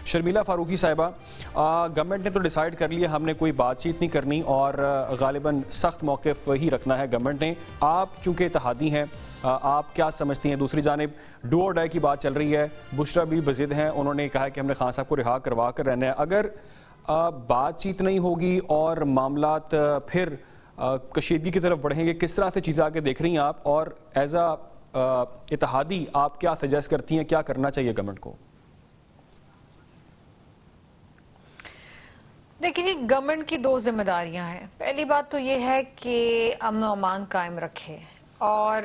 شرمیلا فاروقی صاحبہ، گورنمنٹ نے تو ڈیسائیڈ کر لیا ہم نے کوئی بات چیت نہیں کرنی اور غالباً سخت موقف ہی رکھنا ہے گورنمنٹ نے. آپ چونکہ اتحادی ہیں، آپ کیا سمجھتی ہیں؟ دوسری جانب ڈو اور ڈائی کی بات چل رہی ہے، بشرا بھی بضد ہیں، انہوں نے کہا کہ ہم نے خان صاحب کو رہا کروا کر رہنا ہے. اگر بات چیت نہیں ہوگی اور معاملات پھر کشیدگی کی طرف بڑھیں گے، کس طرح سے چیزیں آگے دیکھ رہی ہیں آپ؟ اور ایز اتحادی آپ کیا سجیسٹ کرتی ہیں، کیا کرنا چاہیے گورنمنٹ کو؟ دیکھیں جی، گورنمنٹ کی دو ذمہ داریاں ہیں. پہلی بات تو یہ ہے کہ امن و امان قائم رکھے اور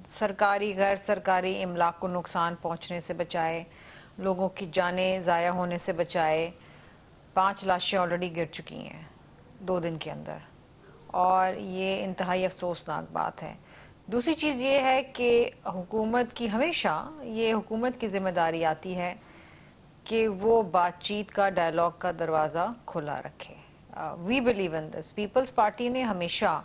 سرکاری غیر سرکاری املاک کو نقصان پہنچنے سے بچائے، لوگوں کی جانیں ضائع ہونے سے بچائے. 5 لاشیں آلریڈی گر چکی ہیں 2 دن کے اندر، اور یہ انتہائی افسوسناک بات ہے. دوسری چیز یہ ہے کہ حکومت کی ہمیشہ یہ حکومت کی ذمہ داری آتی ہے کہ وہ بات چیت کا، ڈائلاگ کا دروازہ کھلا رکھے. We believe in this. Peoples Party نے ہمیشہ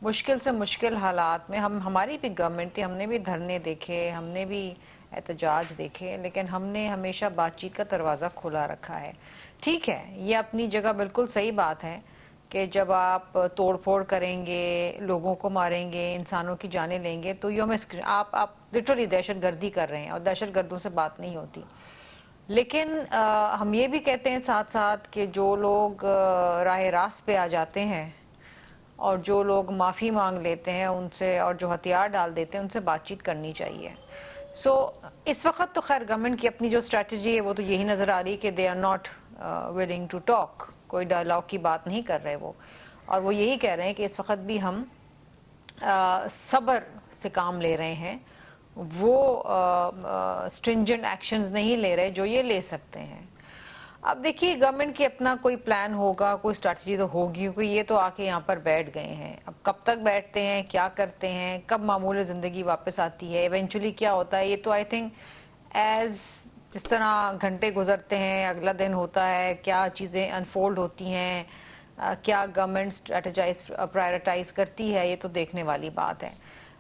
مشکل سے مشکل حالات میں، ہماری بھی گورنمنٹ تھی، ہم نے بھی دھرنے دیکھے، ہم نے بھی احتجاج دیکھے، لیکن ہم نے ہمیشہ بات چیت کا دروازہ کھلا رکھا ہے. ٹھیک ہے، یہ اپنی جگہ بالکل صحیح بات ہے کہ جب آپ توڑ پھوڑ کریں گے، لوگوں کو ماریں گے، انسانوں کی جانیں لیں گے، تو آپ لٹرلی دہشت گردی کر رہے ہیں، اور دہشت گردوں سے بات نہیں ہوتی. لیکن ہم یہ بھی کہتے ہیں ساتھ ساتھ کہ جو لوگ راہ راست پہ آ جاتے ہیں اور جو لوگ معافی مانگ لیتے ہیں ان سے، اور جو ہتھیار ڈال دیتے ہیں، ان سے بات چیت کرنی چاہیے. سو اس وقت تو خیر گورنمنٹ کی اپنی جو اسٹریٹجی ہے وہ تو یہی نظر آ رہی ہے کہ they are not willing to talk. کوئی ڈائلاگ کی بات نہیں کر رہے وہ، اور وہ یہی کہہ رہے ہیں کہ اس وقت بھی ہم صبر سے کام لے رہے ہیں، وہ اسٹرنجنٹ ایکشنز نہیں لے رہے جو یہ لے سکتے ہیں. اب دیکھیے گورنمنٹ کی اپنا کوئی پلان ہوگا، کوئی اسٹریٹجی تو ہوگی، کیونکہ یہ تو آ کے یہاں پر بیٹھ گئے ہیں. اب کب تک بیٹھتے ہیں، کیا کرتے ہیں، کب معمول زندگی واپس آتی ہے، ایونچولی کیا ہوتا ہے، یہ تو آئی تھنک جس طرح گھنٹے گزرتے ہیں، اگلا دن ہوتا ہے، کیا چیزیں انفولڈ ہوتی ہیں، کیا گورنمنٹ اسٹریٹجائز پرائرٹائز کرتی ہے، یہ تو دیکھنے والی بات ہے.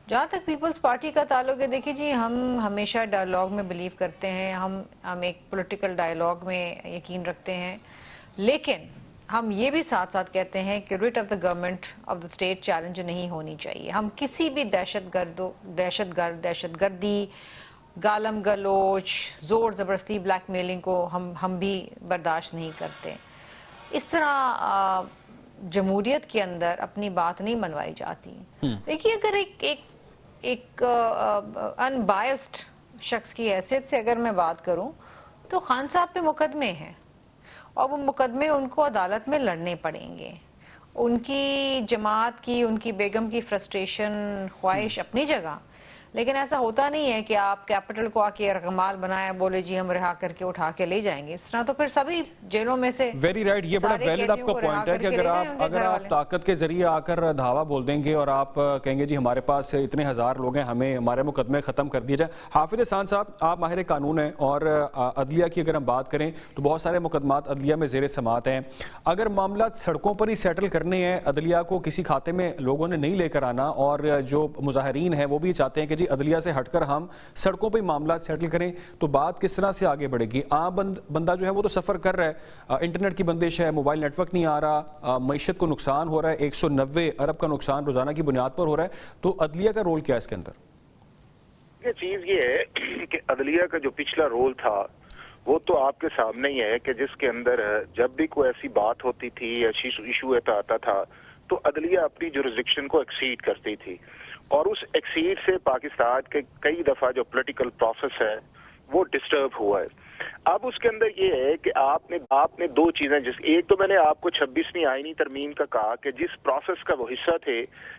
جہاں تک پیپلز پارٹی کا تعلق ہے، دیکھیے جی، ہم ہمیشہ ڈائلاگ میں بلیو کرتے ہیں، ہم ایک پولیٹیکل ڈائلاگ میں یقین رکھتے ہیں، لیکن ہم یہ بھی ساتھ ساتھ کہتے ہیں کہ rate of the government of the state challenge نہیں ہونی چاہیے. ہم کسی بھی دہشت گردی، گالم گلوچ، زور زبردستی، بلیک میلنگ کو ہم بھی برداشت نہیں کرتے. اس طرح جمہوریت کے اندر اپنی بات نہیں منوائی جاتی. دیکھیے، اگر ایک ان بائسڈ شخص کی حیثیت سے اگر میں بات کروں تو خان صاحب پہ مقدمے ہیں، اور وہ مقدمے ان کو عدالت میں لڑنے پڑیں گے. ان کی جماعت کی، ان کی بیگم کی فرسٹریشن، خواہش اپنی جگہ، لیکن ایسا ہوتا نہیں ہے کہ آپ کیپٹل کو آ کے رقمال بنائیں، بولے جی ہم رہا کر کے اٹھا کے لے جائیں گے. اس طرح تو پھر سبھی جیلوں میں سے ویری رائٹ. یہ بڑا ویلڈ آپ کا پوائنٹ ہے کہ اگر آپ طاقت کے ذریعے آ کر دھاوا بول دیں گے اور آپ کہیں گے جی ہمارے پاس اتنے ہزار لوگ ہیں، ہمیں ہمارے مقدمے ختم کر دیے جائیں. حافظ احسان صاحب، آپ ماہر قانون ہیں، اور عدلیہ کی اگر ہم بات کریں تو بہت سارے مقدمات عدلیہ میں زیر سماعت ہیں. اگر معاملات سڑکوں پر ہی سیٹل کرنے ہیں، عدلیہ کو کسی کھاتے میں لوگوں نے نہیں لے کر آنا، اور جو مظاہرین ہیں وہ بھی چاہتے ہیں کہ جی عدلیہ سے ہٹ کر ہم سڑکوں پہ معاملات سیٹل کریں، تو بات کس طرح سے آگے بڑھے گی؟ عام بندہ جو ہے وہ تو سفر کر رہا ہے، انٹرنیٹ کی بندش ہے، موبائل نیٹ ورک نہیں آ رہا، معیشت کو نقصان ہو رہا ہے، 190 ارب کا نقصان روزانہ کی بنیاد پر ہو رہا ہے. تو عدلیہ کا رول کیا ہے اس کے اندر؟ یہ چیز یہ ہے کہ عدلیہ کا جو پچھلا رول تھا وہ تو آپ کے سامنے ہی ہے کہ جس کے اندر جب بھی کوئی ایسی بات ہوتی تھی یا ایشو آتا تھا تو عدلیہ اپنی جورسڈکشن کو ایکسیڈ کرتی تھی، اور اس ایکسیڈ سے پاکستان کے کئی دفعہ جو پولیٹیکل پروسیس ہے وہ ڈسٹرب ہوا ہے. اب اس کے اندر یہ ہے کہ آپ نے 2 چیزیں، ایک تو میں نے آپ کو 26ویں آئینی ترمیم کا کہا کہ جس پروسیس کا وہ حصہ تھے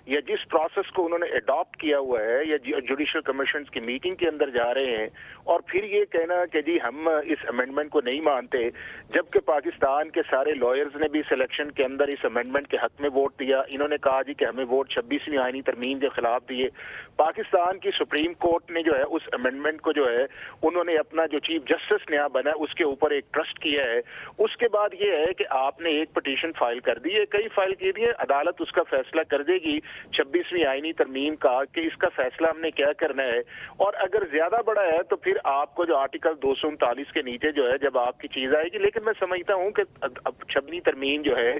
یا جس پروسیس کو انہوں نے اڈاپٹ کیا ہوا ہے یا جوڈیشل کمیشنز کی میٹنگ کے اندر جا رہے ہیں، اور پھر یہ کہنا کہ جی ہم اس امینڈمنٹ کو نہیں مانتے، جبکہ پاکستان کے سارے لائرز نے بھی اس الیکشن کے اندر اس امینڈمنٹ کے حق میں ووٹ دیا. انہوں نے کہا جی کہ ہمیں ووٹ 26ویں آئینی ترمیم کے خلاف دیے. پاکستان کی سپریم کورٹ نے جو ہے اس امینڈمنٹ کو جو ہے انہوں نے اپنا جو چیف جسٹس नया बना है उसके ऊपर एक ट्रस्ट किया है। उसके बाद ये है कि आपने एक पिटीशन फाइल कर दी है, कई फाइल की दी है, अदालत उसका फैसला कर देगी 26वीं आईनी तरमीम का कि इसका फैसला हमने क्या करना है। और अगर ज्यादा बड़ा है तो फिर आपको जो आर्टिकल 239 के नीचे जो है जब आपकी चीज आएगी, लेकिन मैं समझता हूँ कि अब 26वीं तरमीम जो है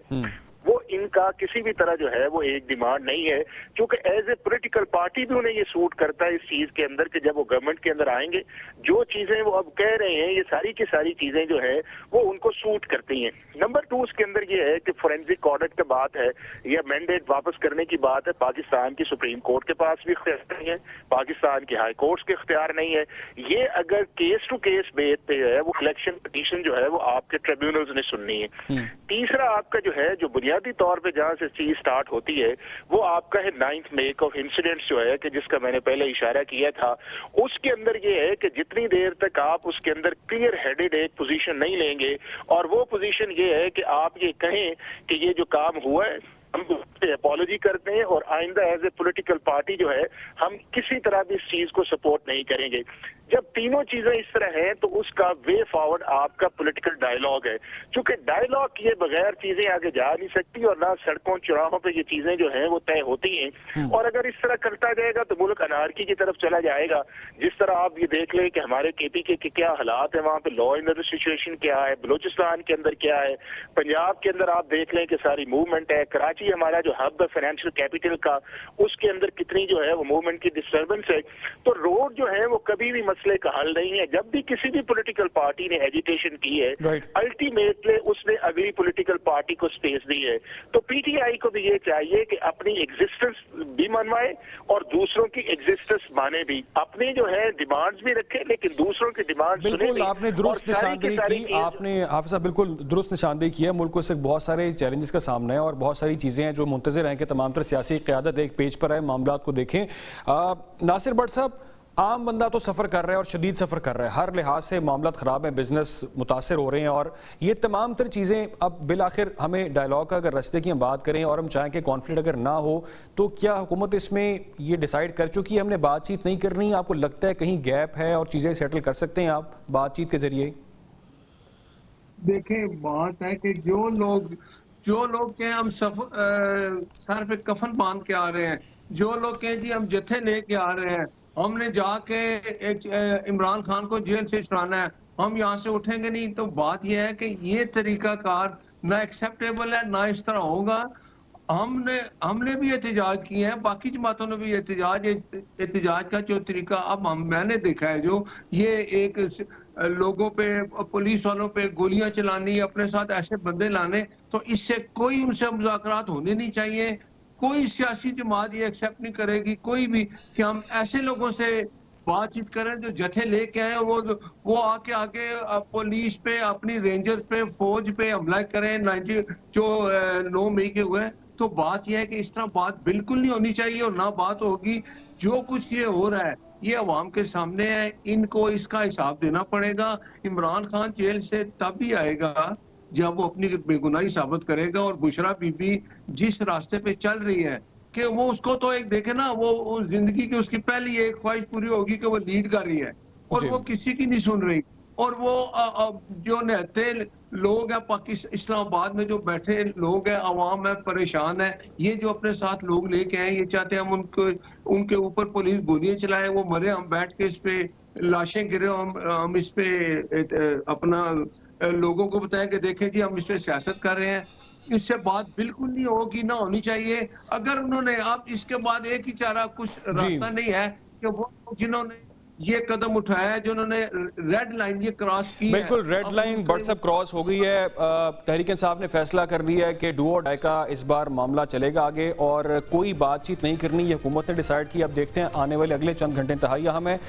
वो इनका किसी भी तरह जो है वो एक डिमांड नहीं है, क्योंकि एज ए पॉलिटिकल पार्टी भी उन्हें ये सूट करता है इस चीज के अंदर कि जब वो गवर्नमेंट के अंदर आएंगे जो चीजें वो अब कह रहे हैं ये सारी की सारी चीजें जो है वो उनको सूट करती हैं। नंबर 2 उसके अंदर ये है कि फोरेंसिक ऑडिट की बात है या मैंडेट वापस करने की बात है, पाकिस्तान की सुप्रीम कोर्ट के पास भी इख्तियार नहीं है, पाकिस्तान की हाई कोर्ट्स के इख्तियार नहीं है। ये अगर केस टू केस बेस पे है वो इलेक्शन पिटीशन जो है वो आपके ट्रिब्यूनल्स ने सुननी है। तीसरा आपका जो है जो बुनियादी तौर पे जहां से चीज स्टार्ट होती है वो आपका है 9th मेक ऑफ इंसिडेंट्स जो है कि जिसका मैंने पहले इशारा किया था। उसके अंदर ये है कि जितनी देर तक आप उसके अंदर क्लियर हेडेड एक पोजीशन नहीं लेंगे, और वो पोजीशन ये है कि आप ये कहें कि ये जो काम हुआ है हम अपॉलॉजी करते हैं और आइंदा एज ए पॉलिटिकल पार्टी जो है हम किसी तरह भी इस चीज को सपोर्ट नहीं करेंगे। जब तीनों चीजें इस तरह हैं तो उसका वे फॉरवर्ड आपका पॉलिटिकल डायलॉग है, क्योंकि डायलॉग किए बगैर चीजें आगे जा नहीं सकती और ना सड़कों चौराहों पे ये चीजें जो हैं वो तय होती हैं। और अगर इस तरह करता जाएगा तो मुल्क अनारकी की तरफ चला जाएगा। जिस तरह आप ये देख लें कि हमारे KPK के क्या हालात है, वहाँ पे लॉ एंड ऑर्डर सिचुएशन क्या है, बलूचिस्तान के अंदर क्या है, पंजाब के अंदर आप देख लें कि सारी मूवमेंट है, कराची हमारा जो हब है फाइनेंशियल कैपिटल का उसके अंदर कितनी जो है वो मूवमेंट की डिस्टर्बेंस है। तो रोड जो है वो कभी भी मसले का हल नहीं है। जब भी किसी भी पॉलिटिकल पार्टी ने एजिटेशन की है अल्टीमेटली उसने अगली पॉलिटिकल पार्टी को स्पेस दी है। तो PTI को भी ये चाहिए कि अपनी एग्जिस्टेंस भी मनवाए और दूसरों की एग्जिस्टेंस माने भी, अपने जो है डिमांड्स भी रखे लेकिन दूसरों की डिमांड सुने भी। बिल्कुल आपने दुरुस्त निशानदेही की, आपने हाफिज साहब बिल्कुल दुरुस्त निशानदेही की है। मुल्क को इससे बहुत सारे चैलेंजेस का सामना है और बहुत सारी चीज़ें हैं जो मुंतज़िर हैं कि तमाम तर सियासी क़यादत एक पेज पर है, मामला को देखें। नासिर भट्ट साहब, आम बंदा तो सफ़र कर रहा है और शदीद सफ़र कर रहा है, हर लिहाज से मामला ख़राब है, बिजनेस मुतासर हो रहे हैं और ये तमाम तर चीज़ें अब बिल आखिर हमें डायलॉग का अगर रस्ते की हम बात करें और हम चाहें कि कॉन्फ्लिक्ट अगर ना हो तो क्या हुकूमत इसमें ये डिसाइड कर चुकी है हमने बातचीत नहीं करनी? आपको लगता है कहीं गैप है और चीज़ें सेटल कर सकते हैं आप बातचीत के ज़रिए? देखें, बात है कि जो लोग कहें हम सर पे कफन बांध के आ रहे हैं, जो लोग कहें जी हम जत्थे लेके आ रहे हैं, हमने जाके इमरान खान को जेल से छुड़ाना है, हम यहाँ से उठेंगे नहीं, तो बात यह है कि ये तरीकाकार ना एक्सेप्टेबल है ना इस तरह होगा। हमने भी एहतजाज किए हैं, बाकी जमातों ने भी एहतजाज का जो तरीका अब मैंने देखा है जो ये एक लोगों पे पुलिस वालों पे गोलियां चलानी, अपने साथ ऐसे बंदे लाने, तो इससे कोई उनसे मुज़ाकरात होने नहीं चाहिए। कोई सियासी जमात ये एक्सेप्ट नहीं करेगी कोई भी कि हम ऐसे लोगों से बातचीत करें जो जत्थे लेके आए वो आगे पुलिस पे, अपनी रेंजर्स पे, फौज पे हमला करें 9 मई के हुए। तो बात यह है कि इस तरह बात बिल्कुल नहीं होनी चाहिए और ना बात होगी। जो कुछ ये हो रहा है ये अवाम के सामने है, इनको इसका हिसाब देना पड़ेगा। इमरान खान जेल से तब भी आएगा जब वो अपनी बेगुनाही साबित करेगा, और बुशरा बीबी जिस रास्ते पे चल रही है कि वो उसको तो एक देखे ना, वो जिंदगी की उसकी पहली एक ख्वाहिश पूरी होगी कि वो लीड कर रही है और वो किसी की नहीं सुन रही। और वो जो निहत्थे लोग हैं पाकिस्तान इस्लामाबाद में जो बैठे लोग हैं, अवाम है, परेशान है, ये जो अपने साथ लोग लेके आए, ये चाहते हैं हम उनके ऊपर पुलिस गोलियां चलाए, वो मरे, हम बैठ के इस पे लाशें गिरे, हम इस पे अपना लोगों को बताएं कि देखें जी हम इस पे सियासत कर रहे हैं। इससे बात बिल्कुल नहीं होगी, ना होनी चाहिए। अगर उन्होंने आप इसके बाद एक ही चारा कुछ रास्ता नहीं है कि वो जिन्होंने ये कदम उठाया है, जिन्होंने रेड लाइन ये क्रॉस की है, बिल्कुल रेड लाइन व्हाट्सएप क्रॉस हो गई है। तहरीक इंसाफ ने फैसला कर लिया है कि डू और डाई का इस बार मामला चलेगा आगे और कोई बातचीत नहीं करनी, ये हुकूमत ने डिसाइड की। अब देखते हैं आने वाले अगले चंद घंटे इंतहाई अहम है।